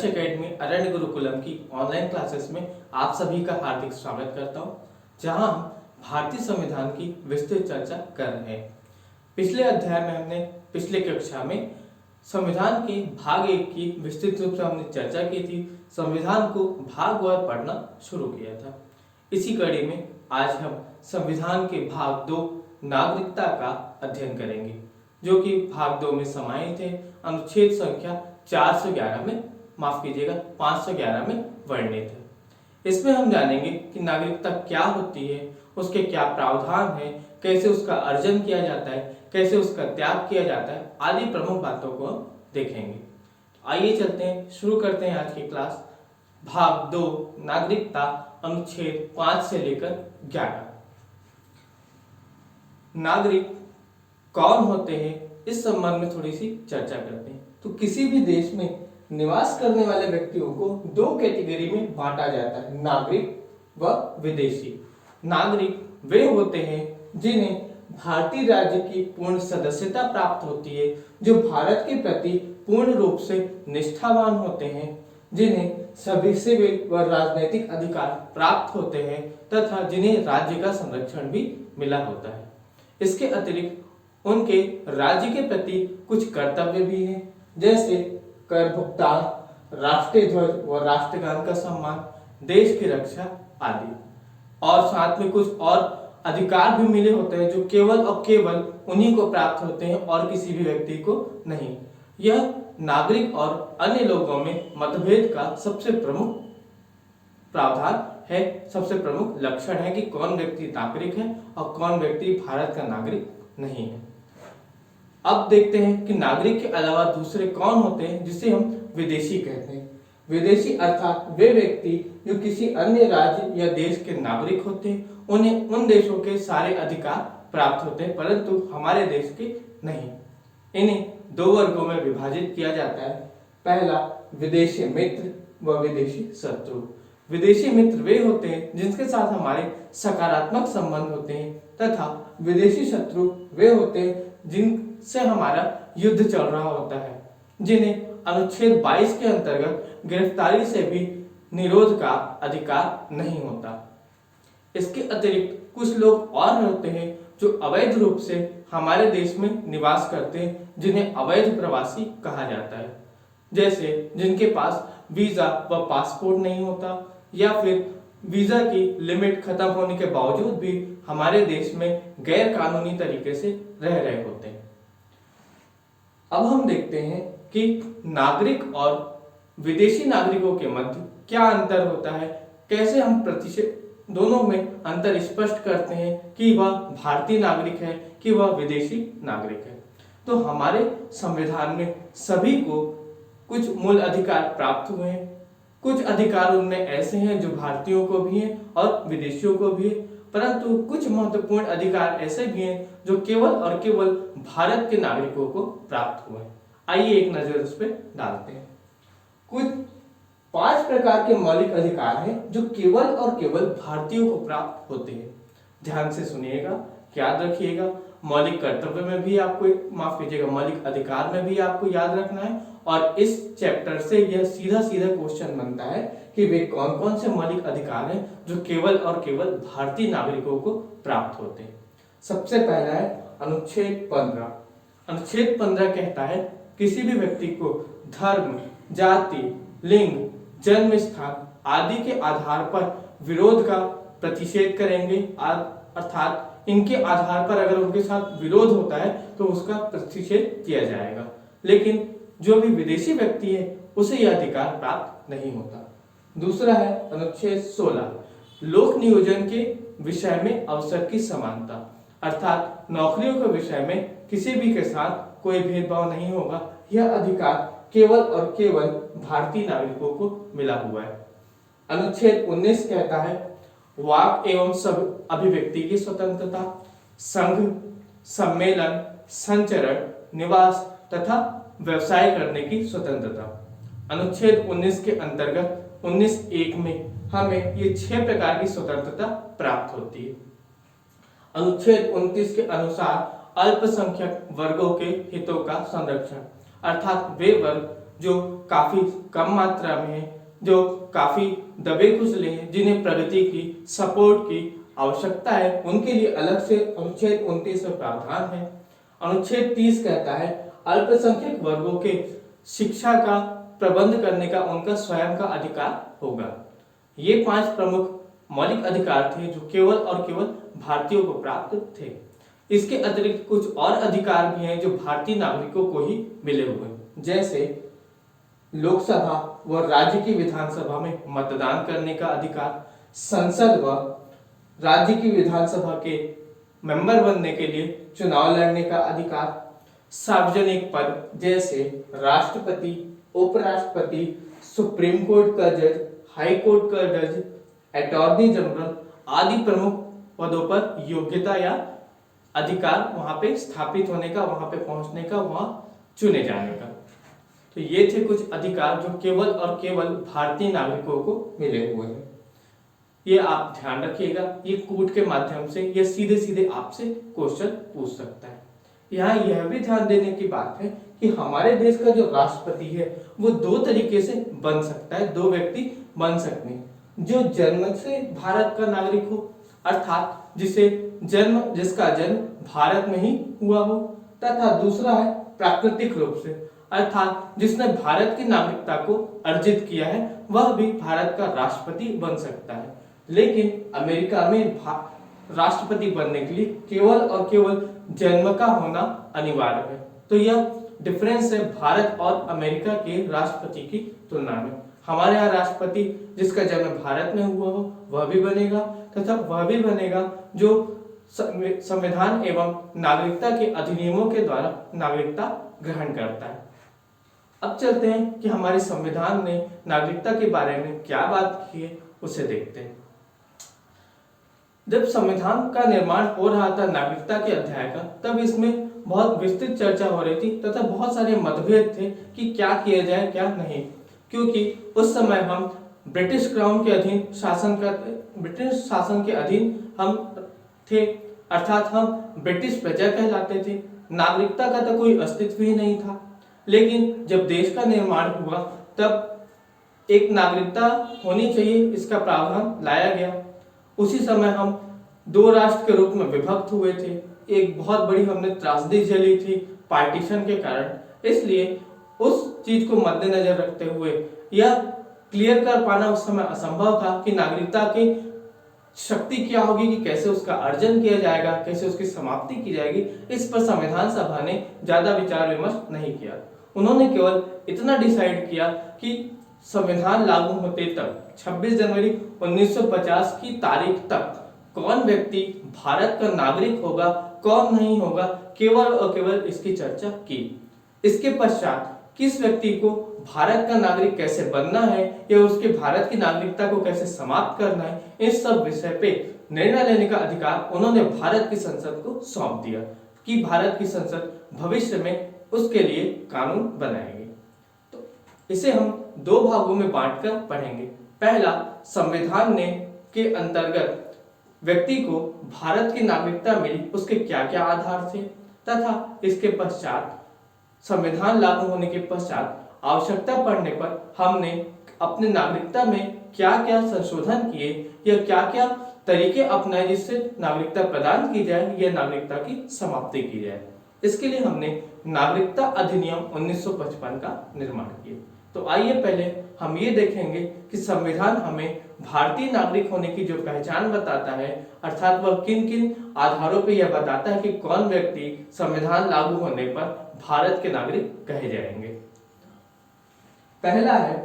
Academy अरण्य गुरुकुलम की online classes में आप सभी का हार्दिक स्वागत करता हूं, जहां हम भारतीय संविधान की विस्तृत चर्चा कर रहे हैं। पिछले अध्याय में हमने पिछले कक्षा में संविधान के भाग 1 की विस्तृत रूप से हमने चर्चा की थी। संविधान को भागवार पढ़ना शुरू किया था। इसी कड़ी में आज हम संविधान के भाग 2 नागरिकता का अध्ययन करेंगे, जो कि भाग 2 में समाहित है। अनुच्छेद संख्या 411 में, माफ कीजिएगा 511 में वर्णित है। इसमें हम जानेंगे कि नागरिकता क्या होती है, उसके क्या प्रावधान है, कैसे उसका अर्जन किया जाता है, कैसे उसका त्याग किया जाता है, आदि प्रमुख बातों को हम देखेंगे। आइए चलते हैं, शुरू करते हैं आज की क्लास। भाग 2 नागरिकता, अनुच्छेद 5 से लेकर 11। नागरिक कौन होते हैं, इस संबंध में थोड़ी सी चर्चा करते हैं। तो किसी भी देश में निवास करने वाले व्यक्तियों को 2 कैटेगरी में बांटा जाता है, नागरिक व विदेशी। नागरिक वे होते हैं जिन्हें भारतीय राज्य की पूर्ण सदस्यता प्राप्त होती है, जो भारत के प्रति पूर्ण रूप से निष्ठावान होते हैं, जिन्हें सभी सिविल व राजनीतिक अधिकार प्राप्त होते हैं तथा जिन्हें राज्य का संरक्षण भी मिला होता है। इसके अतिरिक्त उनके राज्य के प्रति कुछ कर्तव्य भी हैं, जैसे कर भुगतान, राष्ट्रीय ध्वज व राष्ट्रगान का सम्मान, देश की रक्षा आदि। और साथ में कुछ और अधिकार भी मिले होते हैं, जो केवल और केवल उन्हीं को प्राप्त होते हैं और किसी भी व्यक्ति को नहीं। यह नागरिक और अन्य लोगों में मतभेद का सबसे प्रमुख प्रावधान है, सबसे प्रमुख लक्षण है कि कौन व्यक्ति नागरिक है और कौन व्यक्ति भारत का नागरिक नहीं है। अब देखते हैं कि नागरिक के अलावा दूसरे कौन होते हैं, जिसे हम विदेशी कहते हैं। विदेशी अर्थात वे व्यक्ति जो किसी अन्य राज्य या देश के नागरिक होते हैं, उन्हें उन देशों के सारे अधिकार प्राप्त होते हैं, परंतु हमारे देश के नहीं। इन्हें 2 वर्गों में विभाजित किया जाता है। पहला, विदेशी मित्र व विदेशी शत्रु। विदेशी मित्र वे होते हैं जिनके साथ हमारे सकारात्मक संबंध होते हैं, तथा विदेशी शत्रु वे होते हैं जिनसे हमारा युद्ध चल रहा होता है, जिन्हें अनुच्छेद 22 के अंतर्गत गिरफ्तारी से भी निरोध का अधिकार नहीं होता। इसके अतिरिक्त कुछ लोग और होते हैं जो अवैध रूप से हमारे देश में निवास करते हैं, जिन्हें अवैध प्रवासी कहा जाता है, जैसे जिनके पास वीजा व पासपोर्ट नहीं होता, या फिर वीजा की लिमिट खत्म होने के बावजूद भी हमारे देश में गैर कानूनी तरीके से रह रहे होते हैं। अब हम देखते हैं कि नागरिक और विदेशी नागरिकों के मध्य क्या अंतर होता है, कैसे हम प्रतिशत दोनों में अंतर स्पष्ट करते हैं कि वह भारतीय नागरिक है कि वह विदेशी नागरिक है। तो हमारे संविधान में सभी को कुछ मूल अधिकार प्राप्त हुए हैं। कुछ अधिकार उनमें ऐसे हैं जो भारतीयों को भी हैं और विदेशियों को भी है, परंतु कुछ महत्वपूर्ण अधिकार ऐसे भी हैं जो केवल और केवल भारत के नागरिकों को प्राप्त हुए हैं। आइए एक नजर उस पर डालते हैं। कुछ 5 प्रकार के मौलिक अधिकार हैं जो केवल और केवल भारतीयों को प्राप्त होते हैं। ध्यान से सुनिएगा, याद रखिएगा। मौलिक कर्तव्य में भी आपको, माफ कीजिएगा, मौलिक अधिकार में भी आपको याद रखना है। और इस चैप्टर से यह सीधा सीधा क्वेश्चन बनता है कि वे कौन कौन से मौलिक अधिकार हैं जो केवल और केवल भारतीय नागरिकों को प्राप्त होते हैं। सबसे पहला है अनुच्छेद 15। अनुच्छेद 15 कहता है किसी भी व्यक्ति को धर्म, जाति, लिंग, जन्म स्थान आदि के आधार पर विरोध का प्रतिषेध करेंगे, अर्थात इनके आधार पर अगर उनके साथ विरोध होता है तो उसका प्रतिषेध किया जाएगा। लेकिन जो भी विदेशी व्यक्ति है उसे यह अधिकार प्राप्त नहीं होता। दूसरा है अनुच्छेद 16, लोक नियोजन के विषय में अवसर की समानता, अर्थात नौकरियों के विषय में किसी भी के साथ कोई भेदभाव नहीं होगा। यह अधिकार केवल और केवल भारतीय नागरिकों को मिला हुआ है। अनुच्छेद 19 कहता है वाक एवं सब अभिव्यक्ति की स्वतंत्रता, संघ, सम्मेलन, संचरण, निवास तथा व्यवसाय करने की स्वतंत्रता। अनुच्छेद 19 के अंतर्गत 19(1) में हमें ये 6 प्रकार की स्वतंत्रता प्राप्त होती है। अनुच्छेद 29 के अनुसार अल्पसंख्यक वर्गों के हितों का संरक्षण, अर्थात वे वर्ग जो काफी कम मात्रा में है, जो काफी दबे कुचले हैं, जिन्हें प्रगति की सपोर्ट की आवश्यकता है, उनके लिए अलग से अनुच्छेद 29 में प्रावधान है। अनुच्छेद 30 कहता है अल्पसंख्यक वर्गों के शिक्षा का प्रबंध करने का उनका स्वयं का अधिकार होगा। ये 5 प्रमुख मौलिक अधिकार थे जो केवल और केवल भारतीयों को प्राप्त थे। इसके अतिरिक्त कुछ और अधिकार भी हैं जो भारतीय नागरिकों को ही मिले हुए हैं, जैसे लोकसभा व राज्य की विधानसभा में मतदान करने का अधिकार, संसद व राज्य की विधानसभा के मेंबर बनने के लिए चुनाव लड़ने का अधिकार, सार्वजनिक पद जैसे राष्ट्रपति, उपराष्ट्रपति, सुप्रीम कोर्ट का जज, हाई कोर्ट का जज, अटॉर्नी जनरल आदि प्रमुख पदों पर योग्यता या अधिकार वहां पे स्थापित होने का, वहां पे पहुंचने का, वहां चुने जाने का। तो ये थे कुछ अधिकार जो केवल और केवल भारतीय नागरिकों को मिले हुए हैं। ये आप ध्यान रखिएगा, ये कूट के माध्यम से या सीधे सीधे आपसे क्वेश्चन पूछ सकता है। यहाँ यह भी ध्यान देने की बात है कि हमारे देश का जो राष्ट्रपति है वो 2 तरीके से बन सकता है, 2 व्यक्ति बन सकते हैं। जो जन्म से भारत का नागरिक हो, अर्थात जिसका जन्म भारत में ही हुआ हो, तथा दूसरा है प्राकृतिक रूप से, अर्थात जिसने भारत की नागरिकता को अर्जित किया है, वह भी भारत का राष्ट्रपति बन सकता है। लेकिन अमेरिका में राष्ट्रपति बनने के लिए केवल और केवल जन्म का होना अनिवार्य है। तो यह डिफरेंस है भारत और अमेरिका के राष्ट्रपति की तुलना में। हमारे यहाँ राष्ट्रपति जिसका जन्म भारत में हुआ हो वह भी बनेगा, तथा वह भी बनेगा जो संविधान एवं नागरिकता के अधिनियमों के द्वारा नागरिकता ग्रहण करता है। अब चलते हैं कि हमारे संविधान ने नागरिकता के बारे में क्या बात की है, उसे देखते हैं। जब संविधान का निर्माण हो रहा था नागरिकता के अध्याय का, तब इसमें बहुत विस्तृत चर्चा हो रही थी तथा बहुत सारे मतभेद थे कि क्या किया जाए क्या नहीं, क्योंकि उस समय हम ब्रिटिश क्राउन के अधीन ब्रिटिश शासन के अधीन हम थे, अर्थात हम ब्रिटिश प्रजा कहलाते थे। नागरिकता का तो कोई अस्तित्व ही नहीं था। लेकिन जब देश का निर्माण हुआ तब एक नागरिकता होनी चाहिए, इसका प्रावधान लाया गया। उसी समय हम 2 राष्ट्र के रूप में विभक्त हुए थे। एक बहुत बड़ी हमने त्रासदी झेली थी पार्टीशन के कारण। इसलिए उस चीज को मद्देनजर रखते हुए यह क्लियर कर पाना उस समय असंभव था कि नागरिकता की शक्ति क्या होगी, कि कैसे उसका अर्जन किया जाएगा, कैसे उसकी समाप्ति की जाएगी। इस पर संविधान सभा ने ज्यादा विचार विमर्श नहीं किया। उन्होंने केवल इतना डिसाइड किया कि संविधान लागू होते तक 26 जनवरी 1950 की तारीख तक कौन व्यक्ति भारत का नागरिक होगा, कौन नहीं होगा, केवल और केवल इसकी चर्चा की। इसके पश्चात किस व्यक्ति को भारत का नागरिक कैसे बनना है या उसके भारत की नागरिकता को कैसे समाप्त करना है, इस सब विषय पे निर्णय लेने का अधिकार उन्होंने भारत की संसद को सौंप दिया कि भारत की संसद भविष्य में उसके लिए कानून बनाएगी। तो इसे हम 2 भागों में बांटकर पढ़ेंगे। पहला, संविधान ने के अंतर्गत व्यक्ति को भारत की नागरिकता मिली, उसके क्या क्या आधार थे, तथा इसके पश्चात संविधान लागू होने के पश्चात आवश्यकता पड़ने पर हमने अपने नागरिकता में क्या क्या संशोधन किए या क्या क्या तरीके अपनाए जिससे नागरिकता प्रदान की जाए या नागरिकता की समाप्ति की जाए। इसके लिए हमने नागरिकता अधिनियम 1955 का निर्माण किया। तो आइए पहले हम ये देखेंगे कि संविधान हमें भारतीय नागरिक होने की जो पहचान बताता है, अर्थात वह किन किन आधारों पर यह बताता है कि कौन व्यक्ति संविधान लागू होने पर भारत के नागरिक कहे जाएंगे। पहला है,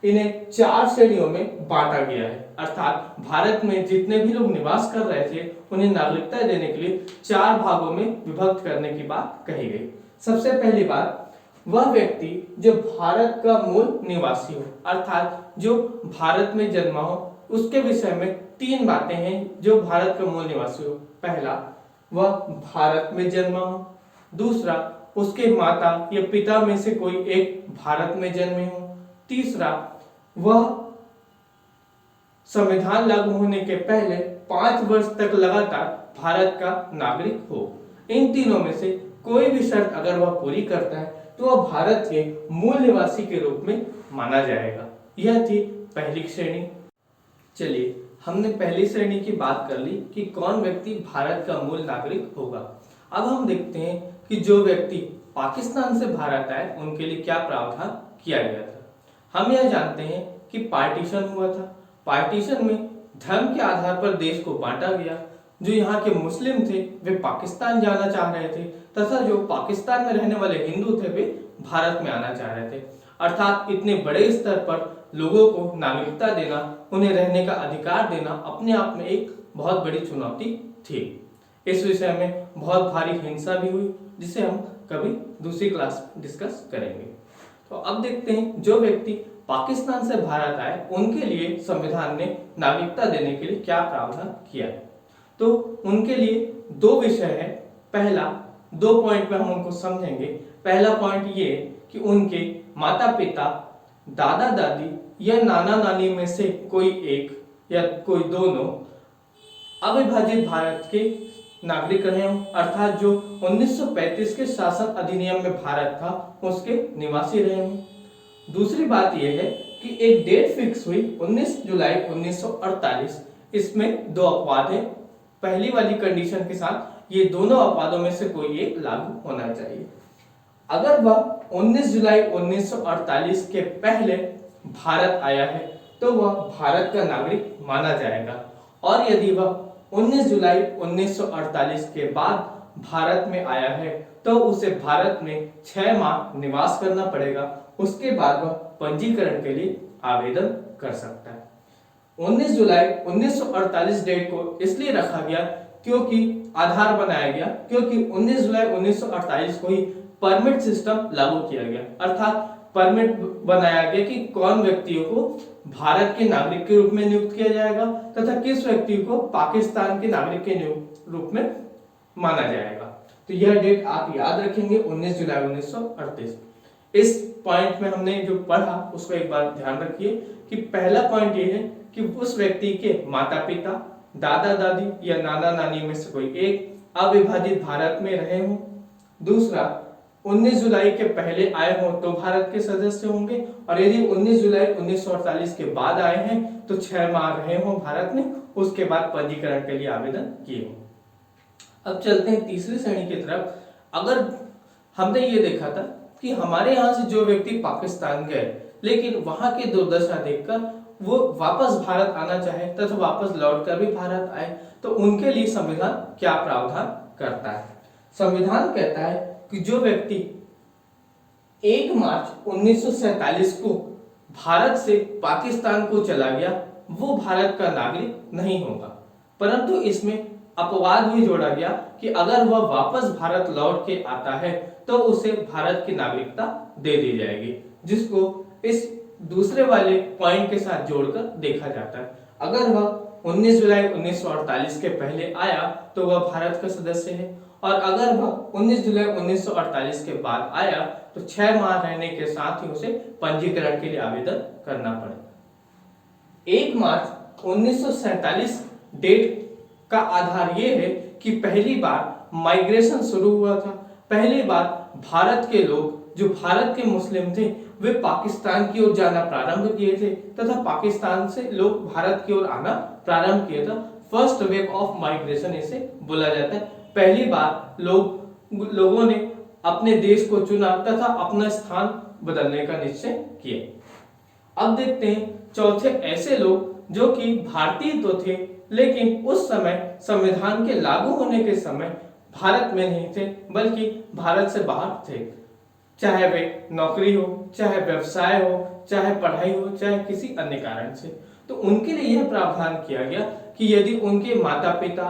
इन्हें 4 श्रेणियों में बांटा गया है, अर्थात भारत में जितने भी लोग निवास कर रहे थे उन्हें नागरिकता देने के लिए 4 भागों में विभक्त करने की बात कही गई। सबसे पहली बात, वह व्यक्ति जो भारत का मूल निवासी हो, अर्थात जो भारत में जन्मा हो, उसके विषय में 3 बातें हैं जो भारत का मूल निवासी हो। पहला, वह भारत में जन्मा हो। दूसरा, उसके माता या पिता में से कोई एक भारत में जन्मे हो। तीसरा, वह संविधान लागू होने के पहले 5 वर्ष तक लगातार भारत का नागरिक हो। इन तीनों में से कोई भी शर्त अगर वह पूरी करता है तो वह भारत के मूल निवासी के रूप में माना जाएगा। यह थी पहली श्रेणी। चलिए, हमने पहली श्रेणी की बात कर ली कि कौन व्यक्ति भारत का मूल नागरिक होगा। अब हम देखते हैं कि जो व्यक्ति पाकिस्तान से भारत आए उनके लिए क्या प्रावधान किया गया था। हम यह जानते हैं कि पार्टीशन हुआ था। पार्टीशन में धर्म के आधार पर देश को बांटा गया। जो यहाँ के मुस्लिम थे वे पाकिस्तान जाना चाह रहे थे तथा जो पाकिस्तान में रहने वाले हिंदू थे वे भारत में आना चाह रहे थे। अर्थात इतने बड़े स्तर पर लोगों को नागरिकता देना, उन्हें रहने का अधिकार देना अपने आप में एक बहुत बड़ी चुनौती थी। इस विषय में बहुत भारी हिंसा भी हुई, जिसे हम कभी दूसरी क्लास में डिस्कस करेंगे। तो अब देखते हैं जो व्यक्ति पाकिस्तान से भारत आए उनके लिए संविधान ने नागरिकता देने के लिए क्या प्रावधान किया है। तो उनके लिए दो विषय है। पहला, 2 पॉइंट में हम उनको समझेंगे। पहला पॉइंट ये कि उनके माता पिता, दादा दादी या नाना नानी में से कोई एक या कोई दोनों अविभाजित भारत के नागरिक रहे हों, अर्थात जो 1935 के शासन अधिनियम में भारत था उसके निवासी रहे हों। दूसरी बात यह है कि एक डेट फिक्स हुई 19 जुलाई 1948। इसमें 2 अपवाद हैं। पहली वाली कंडीशन के साथ ये दोनों अपवादों में से कोई एक लागू होना चाहिए। अगर वह 19 जुलाई 1948 के पहले भारत आया है तो वह भारत का नागरिक माना जाएगा, और यदि वह 19 जुलाई 1948 के बाद भारत में आया है तो उसे भारत में 6 माह निवास करना पड़ेगा। उसके बाद वह पंजीकरण के लिए आवेदन कर सकता है। 19 जुलाई 1948 डेट को इसलिए रखा गया क्योंकि आधार बनाया गया, क्योंकि 19 जुलाई 1948 को ही परमिट सिस्टम लागू किया गया। अर्थात परमिट बनाया गया कि कौन व्यक्तियों को भारत के नागरिक के रूप में नियुक्त किया जाएगा तथा किस व्यक्ति को पाकिस्तान के नागरिक के रूप में माना जाएगा। तो यह डेट आप याद रखेंगे, 19 जुलाई 1938। इस पॉइंट में हमने जो पढ़ा उसको एक बार ध्यान रखिए कि पहला पॉइंट ये है कि उस व्यक्ति के माता पिता, दादा दादी या नाना नानी में से कोई एक अविभाजित भारत में रहे हों। दूसरा, 19 जुलाई के पहले आए हों तो भारत के सदस्य होंगे, और यदि 19 जुलाई 1948 के बाद आए हैं तो 6 माह रहे हों भारत में, उसके बाद पंजीकरण के लिए आवेदन किए हों। अब चलते हैं तीसरी श्रेणी की तरफ। अगर हमने ये देखा था कि हमारे यहाँ से जो व्यक्ति पाकिस्तान गए लेकिन वहां की दुर्दशा देखकर वो वापस भारत आना चाहे तथा वापस लौटकर भी भारत आए, तो उनके लिए संविधान क्या प्रावधान करता है। संविधान कहता है कि जो व्यक्ति 1 मार्च 1947 को भारत से पाकिस्तान को चला गया वो भारत का नागरिक नहीं होगा, परंतु इसमें अपवाद भी जोड़ा गया कि अगर वह वापस भारत लौट के आता है तो उसे भारत की नागरिकता दे दी जाएगी, जिसको इस दूसरे वाले पॉइंट के साथ जोड़कर देखा जाता है। अगर वह 19 जुलाई 1948 के पहले आया तो वह भारत का सदस्य है, और अगर वह 19 जुलाई 1948 के बाद आया तो 6 माह रहने के साथ ही उसे पंजीकरण के लिए आवेदन करना पड़ेगा। 1 मार्च 1947 डेट का आधार यह है कि पहली बार माइग्रेशन शुरू हुआ था। पहली बार भारत के लोग जो भारत के मुस्लिम थे वे पाकिस्तान की ओर जाना प्रारंभ किए थे तथा पाकिस्तान से लोग भारत की ओर आना प्रारंभ किया था। फर्स्ट वेव ऑफ माइग्रेशन इसे बोला जाता है। पहली बार लोगों ने अपने देश को चुना तथा अपना स्थान बदलने का निश्चय किया। अब देखते हैं चौथे ऐसे लोग जो कि भारतीय तो थे लेकिन उस समय संविधान के लागू होने के समय भारत में नहीं थे बल्कि भारत से बाहर थे, चाहे वे नौकरी हो, चाहे व्यवसाय हो, चाहे पढ़ाई हो, चाहे किसी अन्य कारण से। तो उनके लिए यह प्रावधान किया गया कि यदि उनके माता पिता,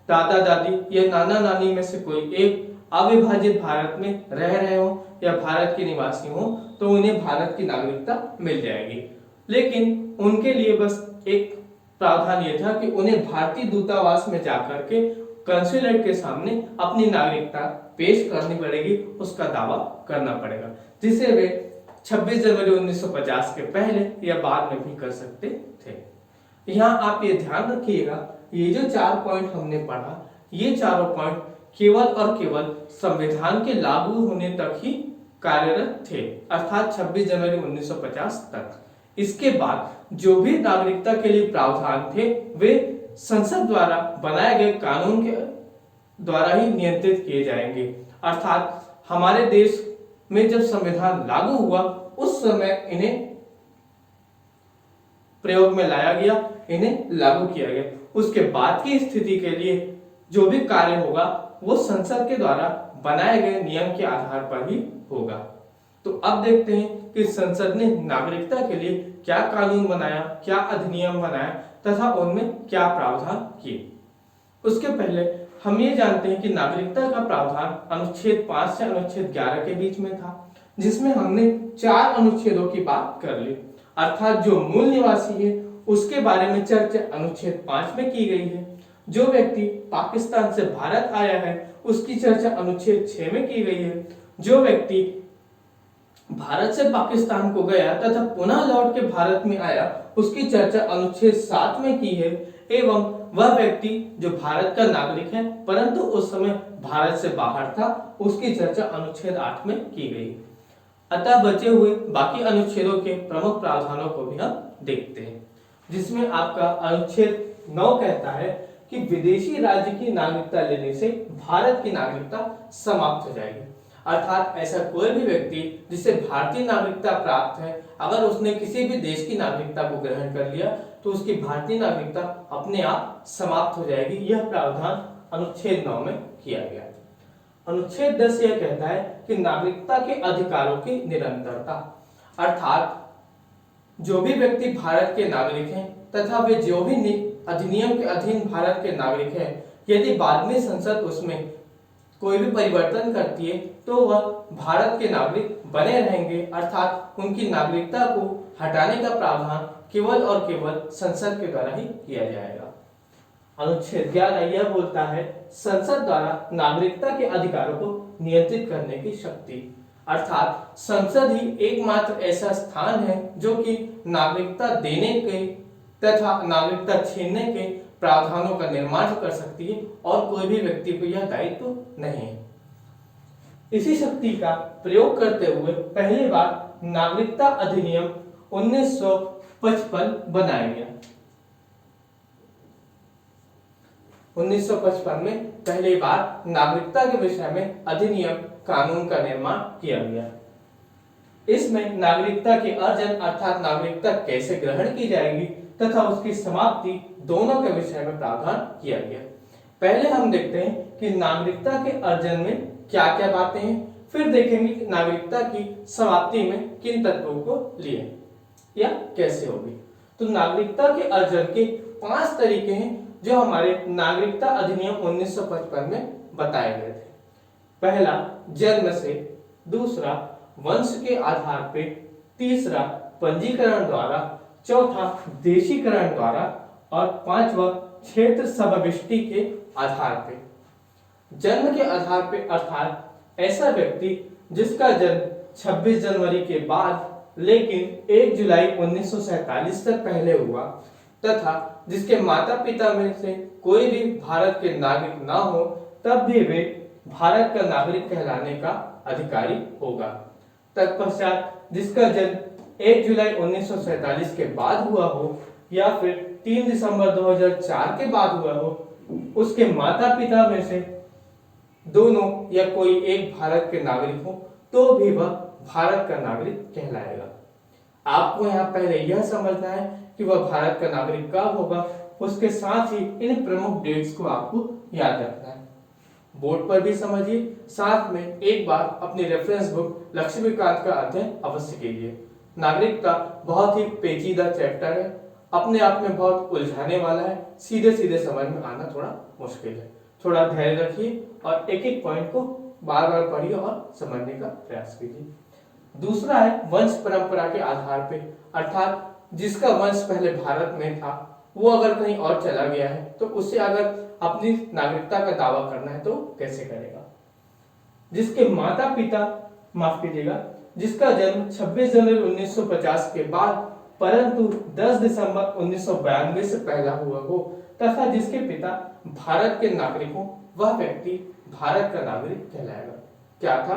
दादा दादी या नाना नानी में से कोई एक अविभाजित भारत में रह रहे हो या भारत के निवासी हो तो उन्हें भारत की नागरिकता मिल जाएगी। लेकिन उनके लिए बस एक प्रावधान यह था कि उन्हें भारतीय दूतावास में जाकर के कंसुलेट के सामने अपनी नागरिकता पेश करनी पड़ेगी, उसका दावा करना पड़ेगा, जिसे वे 26 जनवरी 1950 के पहले या बाद में भी कर सकते थे। यहाँ आप ये ध्यान रखिएगा, ये जो 4 पॉइंट हमने पढ़ा, ये चारों पॉइंट केवल और केवल संविधान के लागू होने तक ही कार्यरत थे, अर्थात 26 जनवरी 1950 तक। इसके बाद जो भी नागरिकता के लिए प्रावधान थे वे संसद द्वारा बनाए गए कानून के द्वारा ही नियंत्रित किए जाएंगे। अर्थात हमारे देश में जब संविधान लागू हुआ उस समय इन्हें प्रयोग में लाया गया, इन्हें लागू किया गया। उसके बाद की स्थिति के लिए जो भी कार्य होगा वो संसद के द्वारा बनाए गए नियम के आधार पर ही होगा। तो अब देखते हैं कि संसद ने नागरिकता के लिए क्या कानून बनाया, क्या अधिनियम बनाया तथा उनमें क्या प्रावधान किए। उसके पहले हम ये जानते हैं कि नागरिकता का प्रावधान अनुच्छेद 5 से अनुच्छेद 11 के बीच में था, जिसमें हमने 4 अनुच्छेदों की बात कर ली। अर्थात जो मूल निवासी है उसके बारे में चर्चा अनुच्छेद 5 में की गई है। जो व्यक्ति पाकिस्तान से भारत आया है उसकी चर्चा अनुच्छेद 6 में की गई है। जो व्यक्ति भारत से पाकिस्तान को गया तथा पुनः लौट के भारत में आया उसकी चर्चा अनुच्छेद 7 में की है। एवं वह व्यक्ति जो भारत का नागरिक है परंतु उस समय भारत से बाहर था उसकी चर्चा अनुच्छेद 8 में की गई। अतः बचे हुए बाकी अनुच्छेदों के प्रमुख प्रावधानों को भी हम देखते हैं, जिसमें आपका अनुच्छेद 9 कहता है कि विदेशी राज्य की नागरिकता लेने से भारत की नागरिकता समाप्त हो जाएगी। अर्थात ऐसा कोई भी व्यक्ति जिसे भारतीय नागरिकता प्राप्त है अगर उसने किसी भी देश की नागरिकता को ग्रहण कर लिया तो उसकी भारतीय नागरिकता अपने आप समाप्त हो जाएगी। यह प्रावधान अनुच्छेद 9 में किया गया। अनुच्छेद 10 यह कहता है कि नागरिकता के अधिकारों की निरंतरता, अर्थात जो भी व्यक्ति भारत के नागरिक हैं तथा वे जो भी अधिनियम के अधीन भारत के नागरिक हैं, यदि बाद में संसद उसमें कोई भी परिवर्तन करती है तो वह भारत के नागरिक बने रहेंगे। अर्थात उनकी नागरिकता को हटाने का प्रावधान केवल और केवल संसद के द्वारा ही किया जाएगा। अनुच्छेद 11 यह बोलता है संसद द्वारा नागरिकता के अधिकारों को नियंत्रित करने की शक्ति, अर्थात संसद ही एकमात्र ऐसा स्थान है जो कि नागरिकता देने के तथा नागरिकता छीनने के प्रावधानों का निर्माण कर सकती है और कोई भी व्यक्ति को यह दायित्व नहीं है। इसी शक्ति का प्रयोग करते हुए पहली बार नागरिकता अधिनियम 1955 बनाया गया। 1955 में पहली बार नागरिकता के विषय में अधिनियम कानून का निर्माण किया गया। इसमें नागरिकता के अर्जन अर्थात नागरिकता कैसे ग्रहण की जाएगी तथा उसकी समाप्ति दोनों के विषय में प्रावधान किया गया। पहले हम देखते हैं कि नागरिकता के अर्जन में क्या क्या बातें हैं, फिर देखेंगे कि नागरिकता की समाप्ति में किन तत्वों को लिए या कैसे होगी। तो नागरिकता के अर्जन के 5 तरीके हैं जो हमारे नागरिकता अधिनियम 1955 में बताए गए थे। पहला जन्म से, दूसरा वंश के आधार पे, तीसरा पंजीकरण द्वारा, चौथा देशीकरण द्वारा और 5वां क्षेत्र समाविष्टि के आधार पे। जन्म के आधार पे अर्थात ऐसा व्यक्ति जिसका जन्म 26 जनवरी के बाद लेकिन 1 जुलाई 1947 से पहले हुआ तथा जिसके माता पिता में से कोई भी भारत के नागरिक ना हो तब भी वे भारत का नागरिक कहलाने का अधिकारी होगा। तत्पश्चात जिसका जन्म 1 जुलाई 1947 के बाद हुआ हो या फिर 3 दिसंबर 2004 के बाद हुआ हो, उसके माता पिता में से दोनों या कोई एक भारत के नागरिक हो तो भी वह भारत का नागरिक कहलाएगा। आपको यहाँ पहले यह समझना है कि वह भारत का नागरिक कब होगा, उसके साथ ही इन प्रमुख डेट्स को आपको याद रखना है। बोर्ड पर भी समझिए, साथ में एक बार अपनी रेफरेंस बुक लक्ष्मीकांत का अध्ययन अवश्य कीजिए। नागरिकता बहुत ही पेचीदा चैप्टर है, अपने आप में बहुत उलझाने वाला है, सीधे सीधे समझ में आना थोड़ा मुश्किल है। थोड़ा धैर्य रखिए और एक एक पॉइंट को बार बार पढ़िए और समझने का प्रयास कीजिए। दूसरा है वंश परंपरा के आधार पे, अर्थात जिसका वंश पहले भारत में था वो अगर कहीं और चला गया है तो उसे अगर अपनी नागरिकता का दावा करना है तो कैसे करेगा। जिसके माता पिता, माफ कीजिएगा, जिसका जन्म 26 जनवरी 1950 के बाद परंतु 10 दिसंबर 1992 से पहला हुआ हो तथा जिसके पिता भारत के नागरिक हो, वह व्यक्ति भारत का नागरिक कहलाएगा। क्या था?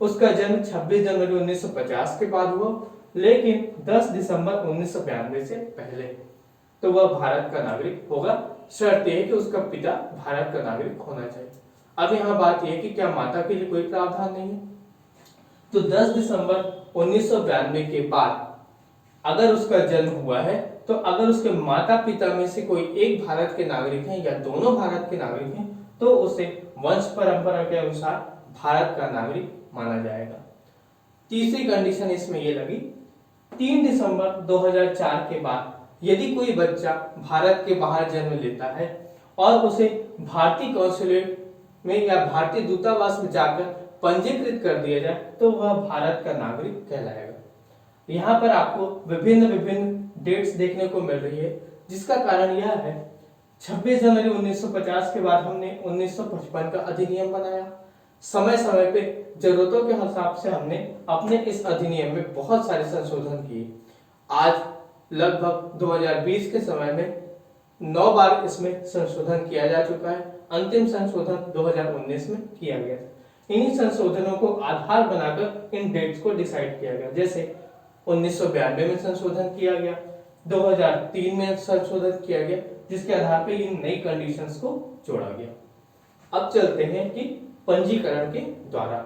उसका जन्म 26 जनवरी 1950 के बाद हुआ, लेकिन 10 दिसंबर 1992 से पहले, तो वह भारत का नागरिक होगा। शर्त यह है कि उसका पिता भारत का नागरिक होना चाहिए। अब यहाँ बात यह है कि क्या माता के लिए कोई प्रावधान नहीं है? तो 10 दिसंबर 1992 के बाद अगर उसका जन्म हुआ है, तो अगर उसके माता पिता में से कोई एक भारत के नागरिक हैं या दोनों भारत के नागरिक हैं, तो उसे वंश परंपरा के अनुसार भारत का नागरिक माना जाएगा। तीसरी कंडीशन इसमें यह लगी, 3 दिसंबर 2004 के बाद यदि कोई बच्चा भारत के बाहर जन्म लेता है और उसे भारतीय कॉन्सुलेट में या भारतीय दूतावास में जाकर पंजीकृत कर दिया जाए, तो वह भारत का नागरिक कहलाएगा। यहाँ पर आपको विभिन्न विभिन्न डेट्स देखने को मिल रही है, जिसका कारण यह है 26 जनवरी 1950 के बाद हमने 1955 का अधिनियम बनाया। समय समय पे जरूरतों के हिसाब से हमने अपने इस अधिनियम में बहुत सारे संशोधन किए। आज लगभग 2020 के समय में 9 बार इसमें संशोधन किया जा चुका है। अंतिम संशोधन 2019 में किया गया। इन्हीं संशोधनों को आधार बनाकर इन डेट्स को डिसाइड किया गया। जैसे 1992 में संशोधन किया गया, 2003 में संशोधन किया गया, जिसके आधार पर इन नई कंडीशंस को जोड़ा गया। अब चलते हैं कि पंजीकरण के द्वारा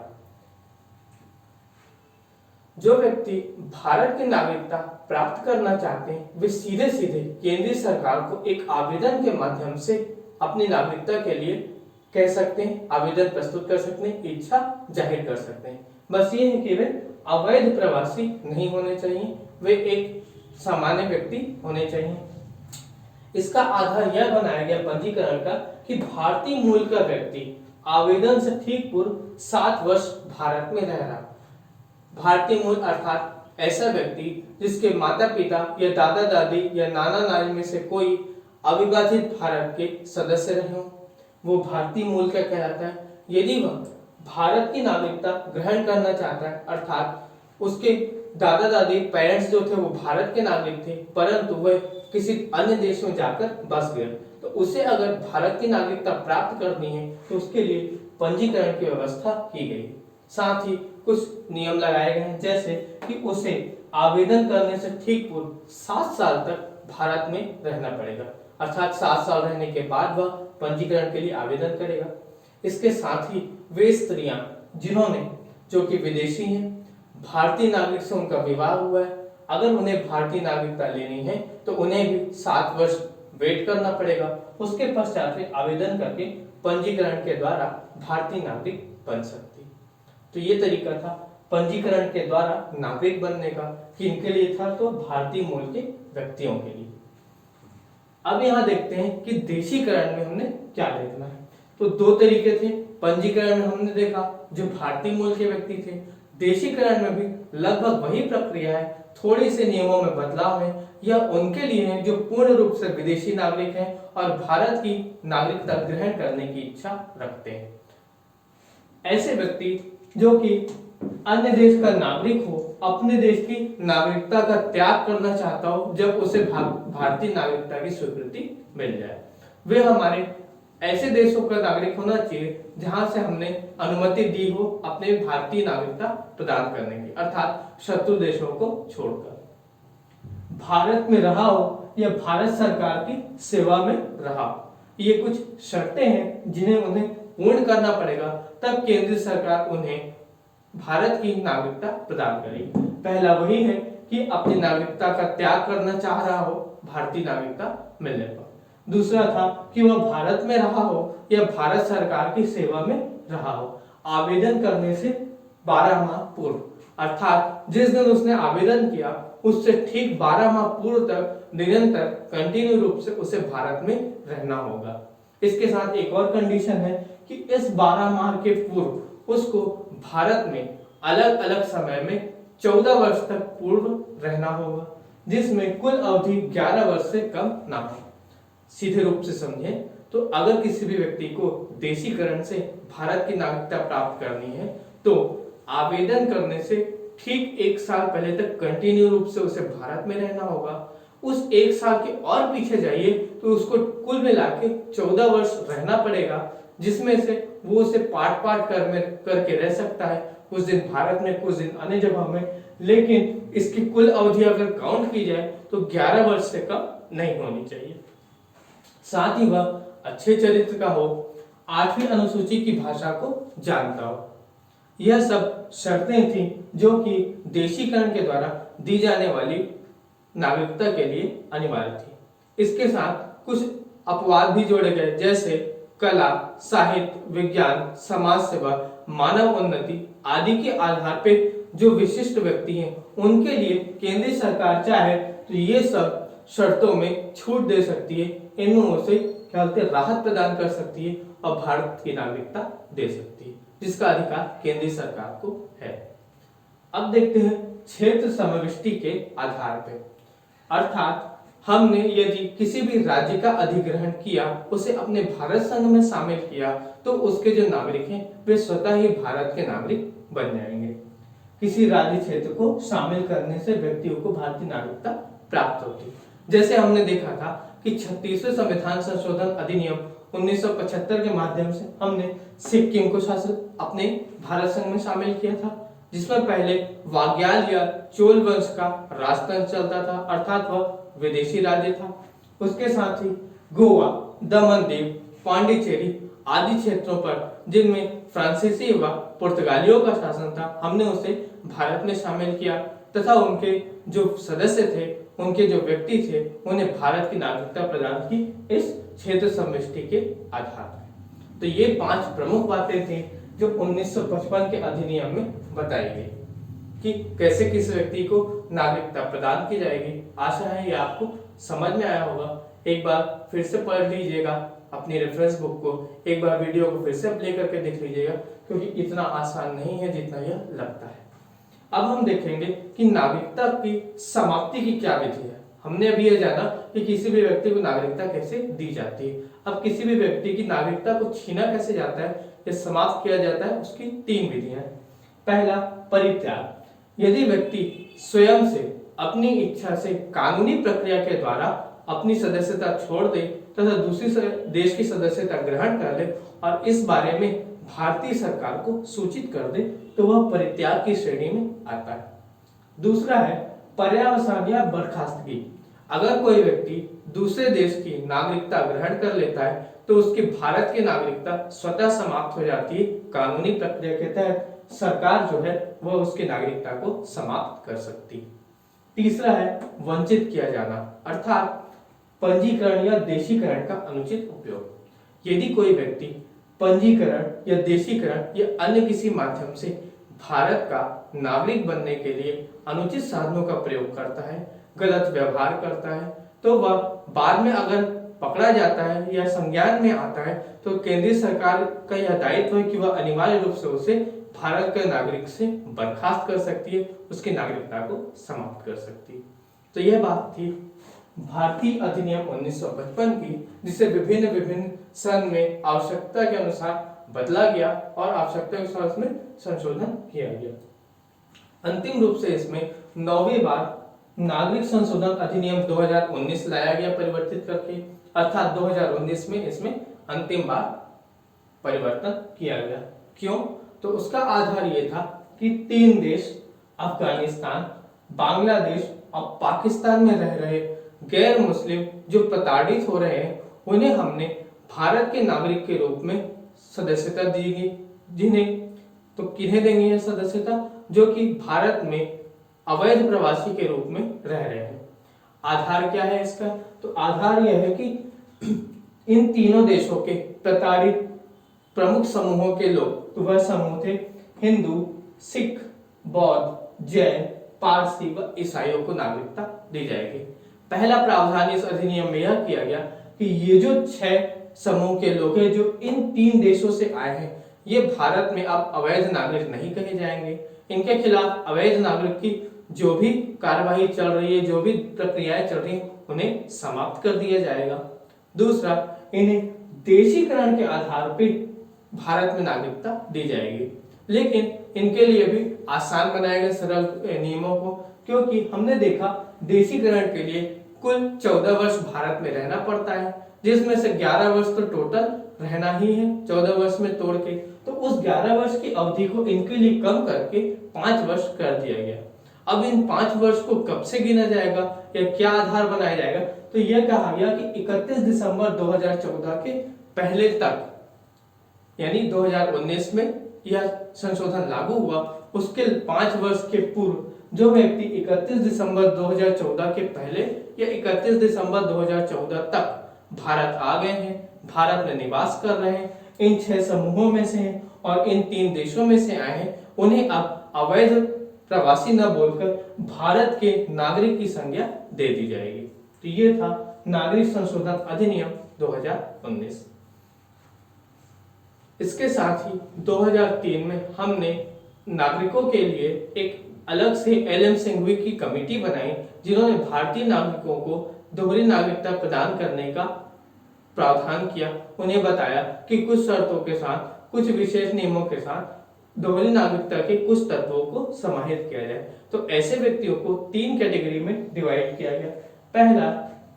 जो व्यक्ति भारत की नागरिकता प्राप्त करना चाहते हैं, वे सीधे सीधे केंद्रीय सरकार को एक आवेदन के माध्यम से अपनी नागरिकता के लिए कह सकते हैं, आवेदन प्रस्तुत कर सकते हैं, इच्छा जाहिर कर सकते हैं। बस ये है कि वे अवैध प्रवासी नहीं होने चाहिए, वे एक सामान्य व्यक्ति होने चाहिए। इसका आधार यह बनाया गया पंजीकरण का कि भारतीय मूल का व्यक्ति आवेदन से ठीक पूर्व 7 वर्ष भारत में रह रहा। भारतीय मूल अर्थात ऐसा व्यक्ति जिसके माता पिता या दादा दादी या नाना नानी में से कोई अविभाजित भारत के सदस्य रहे हों, वो भारतीय मूल का कहलाता है। यदि वह भारत की नागरिकता ग्रहण करना चाहता है, अर्थात उसके दादा दादी पेरेंट्स जो थे वो भारत के नागरिक थे, परंतु वह किसी अन्य देश में जाकर बस गए, तो उसे अगर भारत की नागरिकता प्राप्त करनी है तो उसके लिए पंजीकरण की व्यवस्था की गई। साथ ही कुछ नियम लगाए गए हैं, जैसे कि उसे आवेदन करने से ठीक पूर्व 7 साल तक भारत में रहना पड़ेगा, अर्थात 7 साल रहने के बाद वह पंजीकरण के लिए आवेदन करेगा। इसके साथ ही वे स्त्रियां जिन्होंने जो कि विदेशी हैं, भारतीय नागरिक से उनका विवाह हुआ है, अगर उन्हें भारतीय नागरिकता लेनी है तो उन्हें भी 7 वर्ष वेट करना पड़ेगा। उसके पश्चात वे आवेदन करके पंजीकरण के द्वारा भारतीय नागरिक बन सकती। तो ये तरीका था पंजीकरण के द्वारा नागरिक बनने का। किनके लिए था? तो भारतीय मूल के व्यक्तियों के लिए। अब यहाँ देखते हैं कि देशीकरण में हमने क्या देखना है। तो 2 तरीके थे। पंजीकरण में हमने देखा जो भारतीय मूल के व्यक्ति थे। देशीकरण में भी लगभग वही प्रक्रिया है, थोड़ी से नियमों में बदलाव है। यह उनके लिए है जो पूर्ण रूप से विदेशी नागरिक हैं और भारत की नागरिकता ग्रहण करने की इच्छा रखते हैं। ऐसे व्यक्ति जो कि अन्य देश का नागरिक हो, अपने देश की नागरिकता का त्याग करना चाहता हो जब उसे भारतीय नागरिकता की स्वीकृति मिल जाए, वे हमारे ऐसे देशों का नागरिक होना चाहिए जहां से हमने अनुमति दी हो अपने भारतीय नागरिकता प्रदान करने की, अर्थात शत्रु देशों को छोड़कर। भारत में रहा हो या भारत सरकार की सेवा में रहा, ये कुछ शर्तें हैं जिन्हें उन्हें पूर्ण करना पड़ेगा, तब केंद्र सरकार उन्हें भारत की नागरिकता प्रदान करेगी। पहला वही है कि अपनी नागरिकता का त्याग करना चाह रहा हो भारतीय नागरिकता मिलने पर। दूसरा था कि वह भारत में रहा हो या भारत सरकार की सेवा में रहा हो आवेदन करने से 12 माह पूर्व, अर्थात जिस दिन उसने आवेदन किया उससे ठीक 12 माह पूर्व तक निरंतर कंटिन्यू रूप से उसे भारत में रहना होगा। इसके साथ एक और कंडीशन है कि इस 12 माह के पूर्व उसको भारत में अलग अलग समय में 14 वर्ष तक पूर्व रहना होगा, जिसमें कुल अवधि 11 वर्ष से कम ना हो। सीधे रूप से समझे तो अगर किसी भी व्यक्ति को देशीकरण से भारत की नागरिकता प्राप्त करनी है तो आवेदन करने से ठीक 1 साल पहले तक कंटिन्यू रूप से उसे भारत में रहना होगा। उस 1 साल के और पीछे जाइए तो उसको कुल मिला के 14 वर्ष रहना पड़ेगा, जिसमें से वो उसे पार्ट पार्ट करके रह सकता है, कुछ दिन भारत में, कुछ दिन अन्य जगह में, लेकिन इसकी कुल अवधि अगर काउंट की जाए तो 11 वर्ष से कम नहीं होनी चाहिए। साथ ही वह अच्छे चरित्र का हो, 8वीं अनुसूची की भाषा को जानता हो। यह सब शर्तें थी जो कि देशीकरण के द्वारा दी जाने वाली नागरिकता के लिए अनिवार्य थी। इसके साथ कुछ अपवाद भी जोड़े गए, जैसे कला, साहित्य, विज्ञान, समाज सेवा, मानव उन्नति आदि के आधार पे जो विशिष्ट व्यक्ति हैं उनके लिए केंद्रीय सरकार चाहे तो ये सब शर्तों में छूट दे सकती है, इनमें उसे क्या बोलते हैं राहत प्रदान कर सकती है और भारत की नागरिकता दे सकती है, जिसका अधिकार केंद्रीय सरकार को है। अब देखते हैं क्षेत्र समाविष्टि के आधार पे, अर्थात हमने यदि किसी भी राज्य का अधिग्रहण किया, उसे अपने भारत संघ में शामिल किया, तो उसके जो नागरिक हैं वे स्वतः ही भारत के नागरिक बन जाएंगे। किसी राज्य क्षेत्र को शामिल करने से व्यक्तियों को भारतीय नागरिकता प्राप्त होती है। जैसे हमने देखा था कि 36वें संविधान संशोधन अधिनियम 1975 के माध्यम से हमने सिक्किम को अपने भारत संघ में शामिल किया था, जिसमें पहले वाग्याल या चोल वंश का राजतंत्र चलता था, अर्थात वह विदेशी राज्य था। उसके साथ ही गोवा, दमन दीव, पांडिचेरी आदि क्षेत्रों पर जिनमें फ्रांसीसी व पुर्तगालियों का शासन था, हमने उसे भारत में शामिल किया तथा उनके जो सदस्य थे, उनके जो व्यक्ति थे, उन्हें भारत की नागरिकता प्रदान की इस क्षेत्र समष्टि के आधार पर। तो ये 5 प्रमुख बातें थी जो 1955 के अधिनियम में बताई गई कि कैसे किसी व्यक्ति को नागरिकता प्रदान की जाएगी। आशा है ये आपको समझ में आया होगा। एक बार फिर से पढ़ लीजिएगा अपनी रेफरेंस बुक को, एक बार वीडियो को फिर से प्ले करके देख लीजिएगा, क्योंकि इतना आसान नहीं है जितना यह लगता है। अब हम देखेंगे कि नागरिकता की समाप्ति की क्या विधि है। हमने अभी यह जाना कि किसी भी व्यक्ति को नागरिकता कैसे दी जाती है। अब किसी भी व्यक्ति की नागरिकता को छीना कैसे जाता है या समाप्त किया जाता है, उसकी 3 विधियां। पहला, परित्याग। यदि व्यक्ति स्वयं से अपनी इच्छा से कानूनी प्रक्रिया के द्वारा अपनी सदस्यता छोड़ दे तथा दूसरी देश की सदस्यता ग्रहण कर ले और इस बारे में भारतीय सरकार को सूचित कर दे, तो वह परित्याग की श्रेणी में आता है। दूसरा है पर्यावसान या बर्खास्तगी। अगर कोई व्यक्ति दूसरे देश की नागरिकता ग्रहण कर लेता है तो उसकी भारत की नागरिकता स्वतः समाप्त हो जाती है। कानूनी प्रक्रिया के तहत सरकार जो है वह उसकी नागरिकता को समाप्त कर सकती है। तीसरा है वंचित किया जाना, अर्थात पंजीकरण या देशीकरण का अनुचित उपयोग। यदि कोई व्यक्ति पंजीकरण या देशीकरण या अन्य किसी माध्यम से भारत का नागरिक बनने के लिए अनुचित साधनों का प्रयोग करता है, गलत व्यवहार करता है, तो वह बाद में अगर पकड़ा जाता है या संज्ञान में आता है तो केंद्रीय सरकार का यह दायित्व है कि वह अनिवार्य रूप से उसे भारत के नागरिक से बर्खास्त कर सकती है, उसकी नागरिकता को समाप्त कर सकती है। तो यह बात थी भारतीय अधिनियम 1955 की, जिसे विभिन्न सन में आवश्यकता के अनुसार बदला गया और आवश्यकता के अनुसार उसमें संशोधन किया गया। अंतिम रूप से इसमें 9वीं बार नागरिक संशोधन अधिनियम 2019 लाया गया परिवर्तित करके, अर्थात 2019 में इसमें अंतिम बार परिवर्तन किया गया। क्यों? तो उसका आधार ये था कि 3 देश अफगानिस्तान, बांग्लादेश और पाकिस्तान में रह रहे गैर मुस्लिम जो प्रताड़ित हो रहे हैं, उन्हें हमने भारत के नागरिक के रूप में सदस्यता दी गई। जिन्हें तो किन्हें देंगे यह सदस्यता? जो कि भारत में अवैध प्रवासी के रूप में रह रहे हैं। आधार क्या है इसका? तो आधार यह है कि इन तीनों देशों के प्रताड़ित प्रमुख समूहों के लोग, तो वह समूह थे हिंदू, सिख, बौद्ध, जैन, पारसी व ईसाइयों को नागरिकता दी जाएगी। पहला प्रावधान इस अधिनियम में यह किया गया कि ये जो 6 समूह के लोग हैं जो इन 3 देशों से आए हैं, ये भारत में अब अवैध नागरिक नहीं कहे जाएंगे। इनके खिलाफ अवैध नागरिक की जो भी कार्यवाही चल रही है, जो भी प्रक्रियाएं चल रही हैं, उन्हें समाप्त कर दिया जाएगा। दूसरा, इन्हें देशीकरण के आधार पर भारत में नागरिकता दी जाएगी, लेकिन इनके लिए भी आसान बनाए गए सरल नियमों को, क्योंकि हमने देखा देशीकरण के लिए कुल 14 वर्ष भारत में रहना पड़ता है, जिसमें से 11 वर्ष तो टोटल रहना ही है 14 वर्ष में तोड़ के। तो उस 11 वर्ष की अवधि को इनके लिए कम करके 5 वर्ष कर दिया गया। अब इन 5 वर्ष को कब से गिना जाएगा या क्या आधार बनाया जाएगा, तो यह कहा गया कि 31 दिसंबर 2014 के पहले तक, यानी 2019 में यह संशोधन लागू हुआ, उसके 5 वर्ष के पूर्व जो व्यक्ति 31 दिसंबर 2014 के पहले या 31 दिसंबर 2014 तक भारत आ गए हैं, भारत में निवास कर रहे हैं, इन 6 समूहों में से हैं और इन 3 देशों में से आए हैं, उन्हें अब अवैध प्रवासी न बोलकर भारत के नागरिक की संज्ञा दे दी जाएगी। तो ये था नागरिक संशोधन अधिनियम 2019। इसके साथ ही 2003 में हमने नागरिकों के लिए एक अलग से एल.एम. सिंघवी की कमेटी बनाई, जिन्होंने भारतीय नागरिकों को दोहरी नागरिकता प्रदान करने का प्रावधान किया। उन्हें बताया कि कुछ शर्तों के साथ, कुछ विशेष नियमों के साथ दोहरी नागरिकता के कुछ तत्वों को समाहित किया जाए। तो ऐसे व्यक्तियों को 3 कैटेगरी में डिवाइड किया गया। पहला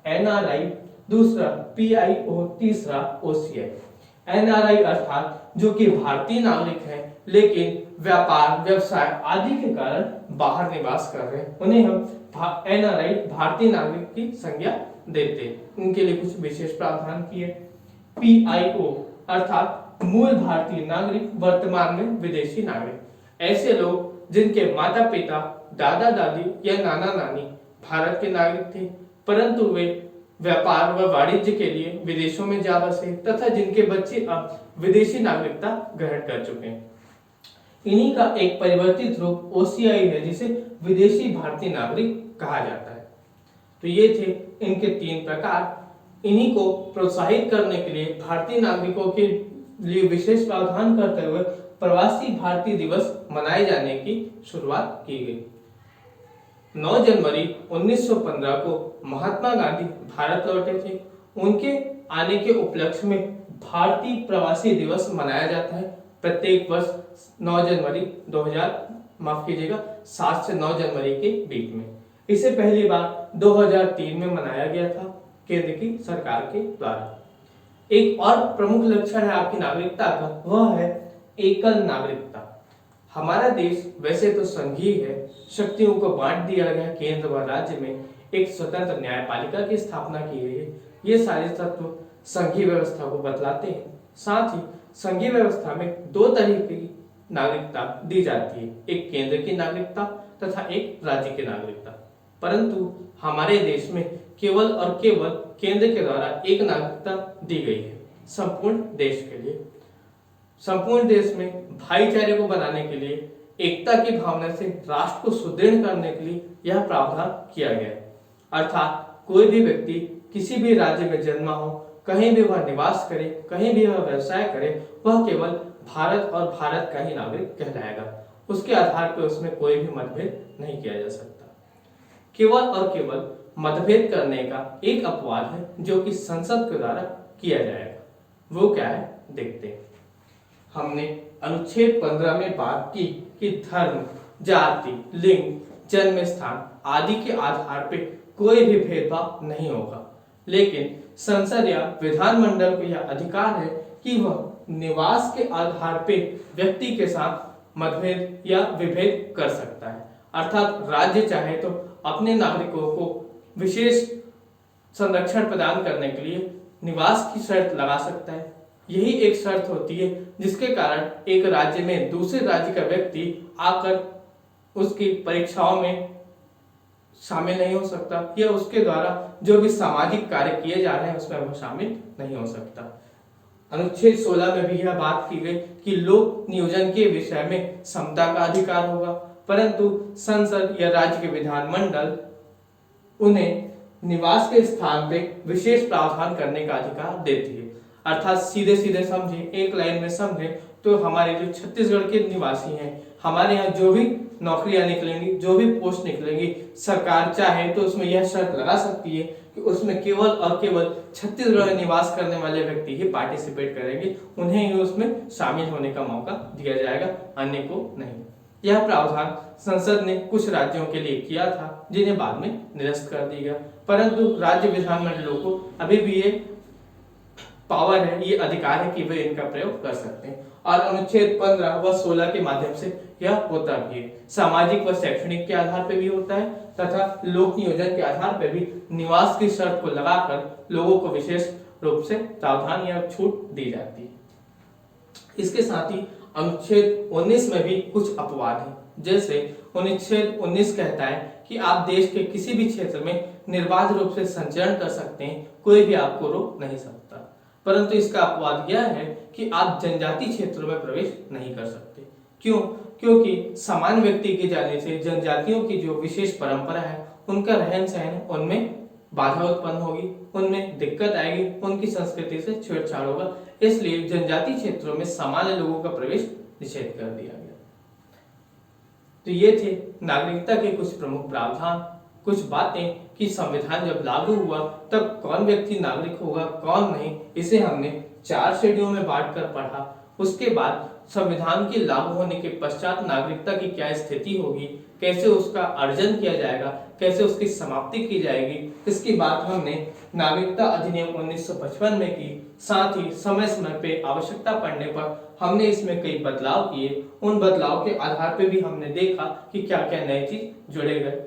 एनआरआई, दूसरा पीआईओ, तीसरा ओसीआई। एनआरआई अर्थात जो कि भारतीय नागरिक हैं लेकिन व्यापार, व्यवसाय आदि के कारण बाहर निवास कर रहे हैं, उन्हें हम एनआरआई भारतीय नागरिक की संज्ञा देते हैं। उनके लिए कुछ विशेष प्रावधान किए। पीआईओ अर्थात मूल भारतीय नागरिक, वर्तमान में विदेशी नागरिक, ऐसे लोग जिनके माता पिता, दादा दादी या नाना नानी भारत के नागरिक थे, परंतु वे व्यापार व वाणिज्य के लिए विदेशों में जा बसे तथा जिनके बच्चे अब विदेशी नागरिकता ग्रहण कर चुके हैं। इन्हीं का एक परिवर्तित रूप ओसीआई है, जिसे विदेशी भारतीय नागरिक कहा जाता है। तो ये थे इनके 3 प्रकार। इन्हीं को प्रोत्साहित करने के लिए भारतीय नागरिकों के लिए विशेष प्रावधान करते हुए प्रवासी भारतीय दिवस मनाए जाने की शुरुआत की गई। 9 जनवरी 1915 को महात्मा गांधी भारत लौटे थे। उनके आने के उपलक्ष्य में भारतीय प्रवासी दिवस मनाया जाता है प्रत्येक वर्ष 9 जनवरी 7 से 9 जनवरी के बीच में। इसे पहली बार 2003 में मनाया गया था केंद्र की सरकार के द्वारा। एक और प्रमुख लक्षण है आपकी नागरिकता का, वह है एकल नागरिकता। हमारा देश वैसे तो संघीय है, शक्तियों को बांट दिया गया, केंद्र व राज्य में एक स्वतंत्र न्यायपालिका की स्थापना की गई है। ये सारे तत्व संघीय व्यवस्था को बतलाते हैं। साथ ही संघीय व्यवस्था में 2 तरह की नागरिकता दी जाती है, एक केंद्र की नागरिकता तथा एक राज्य की नागरिकता। परंतु हमारे देश में केवल और केवल केंद्र के द्वारा एक नागरिकता दी गई है संपूर्ण देश के लिए। संपूर्ण देश में भाईचारे को बनाने के लिए, एकता की भावना से राष्ट्र को सुदृढ़ करने के लिए यह प्रावधान किया गया है। अर्थात कोई भी व्यक्ति किसी भी राज्य में जन्मा हो, कहीं भी वह निवास करे, कहीं भी वह व्यवसाय करे, वह केवल भारत और भारत का ही नागरिक कहलाएगा। उसके आधार पर उसमें कोई भी मतभेद नहीं किया जा सकता। केवल और केवल मतभेद करने का एक अपवाद है जो कि संसद के द्वारा किया जाएगा। वो क्या है देखते हैं। हमने अनुच्छेद 15 में बात की कि धर्म, जाति, लिंग, जन्म स्थान आदि के आधार पर कोई भी भेदभाव नहीं होगा, लेकिन संसद या विधानमंडल को यह अधिकार है कि वह निवास के आधार पर व्यक्ति के साथ मतभेद या विभेद कर सकता है। अर्थात राज्य चाहे तो अपने नागरिकों को विशेष संरक्षण प्रदान करने के लिए निवास की शर्त लगा सकता है। यही एक शर्त होती है जिसके कारण एक राज्य में दूसरे राज्य का व्यक्ति आकर उसकी परीक्षाओं में शामिल नहीं हो सकता या उसके द्वारा जो भी सामाजिक कार्य किए जा रहे हैं उसमें वह शामिल नहीं हो सकता। अनुच्छेद 16 में भी यह बात की गई कि लोक नियोजन के विषय में समता का अधिकार होगा, परंतु संसद या राज्य के विधानमंडल उन्हें निवास के स्थान पे विशेष प्रावधान करने का अधिकार देती है। अर्थात सीधे सीधे समझे, एक लाइन में समझे तो हमारे जो छत्तीसगढ़ के निवासी हैं, हमारे यहाँ जो भी नौकरियां निकलेंगी, जो भी पोस्ट निकलेंगी, सरकार चाहे तो उसमें यह शर्त लगा सकती है कि उसमें केवल और केवल छत्तीसगढ़ में निवास करने वाले व्यक्ति ही पार्टिसिपेट करेंगे, उन्हें ही उसमें शामिल होने का मौका दिया जाएगा, अन्य को नहीं। यह प्रावधान संसद ने कुछ राज्यों के लिए किया था, जिन्हें बाद में निरस्त कर दिया गया, परंतु राज्य विधानमंडलों को अभी भी ये पावर है, ये अधिकार है कि वे इनका प्रयोग कर सकते हैं। और अनुच्छेद 15 व 16 के माध्यम से यह होता भी है। सामाजिक व शैक्षणिक के आधार पर भी होता है तथा लोक नियोजन के आधार पर भी निवास की शर्त को लगाकर लोगों को विशेष रूप से प्रावधान या छूट दी जाती है। इसके साथ ही अनुच्छेद 19 में भी कुछ अपवाद हैं। जैसे अनुच्छेद 19 कहता है कि आप देश के किसी भी क्षेत्र में निर्बाध रूप से संचरण कर सकते हैं, कोई भी आपको रोक नहीं सकता। परंतु इसका अपवाद यह है कि आप जनजाति क्षेत्रों में प्रवेश नहीं कर सकते। क्यों? क्योंकि सामान्य व्यक्ति के जाने से जनजातियों की जो विशेष परंपरा है, उनका रहन सहन, उनमें बाधा उत्पन्न होगी, उनमें दिक्कत आएगी, उनकी संस्कृति से छेड़छाड़ होगा। इसलिए जनजाति क्षेत्रों में सामान्य लोगों का प्रवेश निषेध कर दिया गया। तो ये थे नागरिकता के कुछ प्रमुख प्रावधान, कुछ बातें कि संविधान जब लागू हुआ तब कौन व्यक्ति नागरिक होगा, कौन नहीं, इसे हमने 4 श्रेणियों में बांटकर पढ़ा। उसके बाद संविधान के लागू होने के पश्चात नागरिकता की क्या स्थिति होगी, कैसे उसका अर्जन किया जाएगा, कैसे उसकी समाप्ति की जाएगी, इसकी बात हमने नागरिकता अधिनियम 1955 में की। साथ ही समय समय पे आवश्यकता पड़ने पर हमने इसमें कई बदलाव किए। उन बदलाव के आधार पे भी हमने देखा कि क्या क्या नए चीज जोड़े गए।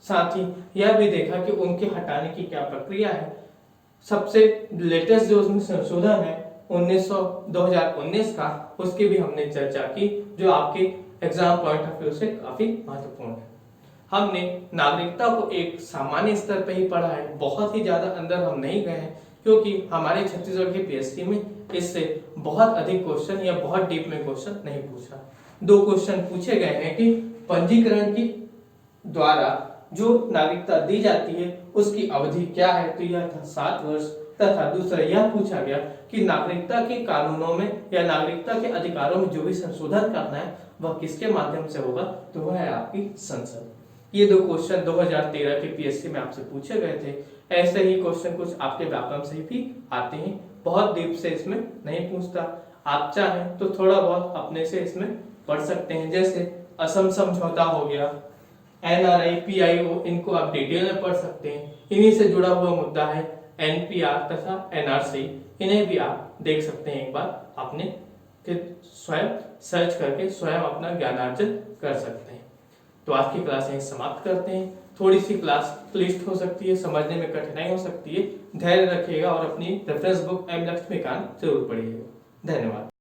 साथ ही यह भी देखा कि उनके हटाने की क्या प्रक्रिया है। सबसे लेटेस्ट जो उसमें संशोधन है 2019 का, उसकी भी हमने चर्चा की, जो आपके एग्जाम पॉइंट ऑफ व्यू से काफी महत्वपूर्ण है। हमने नागरिकता को एक सामान्य स्तर पर ही पढ़ा है, बहुत ही ज्यादा अंदर हम नहीं गए हैं, क्योंकि हमारे छत्तीसगढ़ के पीएससी में इससे बहुत अधिक क्वेश्चन या बहुत डीप में क्वेश्चन नहीं पूछा। 2 क्वेश्चन पूछे गए हैं कि पंजीकरण की द्वारा जो नागरिकता दी जाती है उसकी अवधि क्या है, तो यह था 7 वर्ष, तथा दूसरा यह पूछा गया कि नागरिकता के कानूनों में या नागरिकता के अधिकारों में जो भी संशोधन करना है वह किसके माध्यम से होगा, तो वह है आपकी संसद। ये 2 क्वेश्चन 2013 के पीएससी में आपसे पूछे गए थे। ऐसे ही क्वेश्चन कुछ आपके व्याकरण से भी आते हैं, बहुत डीप से इसमें नहीं पूछता। आप चाहें तो थोड़ा बहुत अपने से इसमें पढ़ सकते हैं, जैसे असम समझौता हो गया, NRI, PIO, इनको आप डिटेल में पढ़ सकते हैं। इन्हीं से जुड़ा हुआ मुद्दा है NPR तथा NRC, इन्हें भी आप देख सकते हैं एक बार अपने, फिर स्वयं सर्च करके स्वयं अपना ज्ञानार्जन कर सकते हैं। तो आज की क्लास यहीं समाप्त करते हैं। थोड़ी सी क्लास क्लिष्ट हो सकती है, समझने में कठिनाई हो सकती है, धैर्य रखिएगा और अपनी रेफरेंस बुक एम लक्ष्मीकांत जरूर पढ़िएगा। धन्यवाद।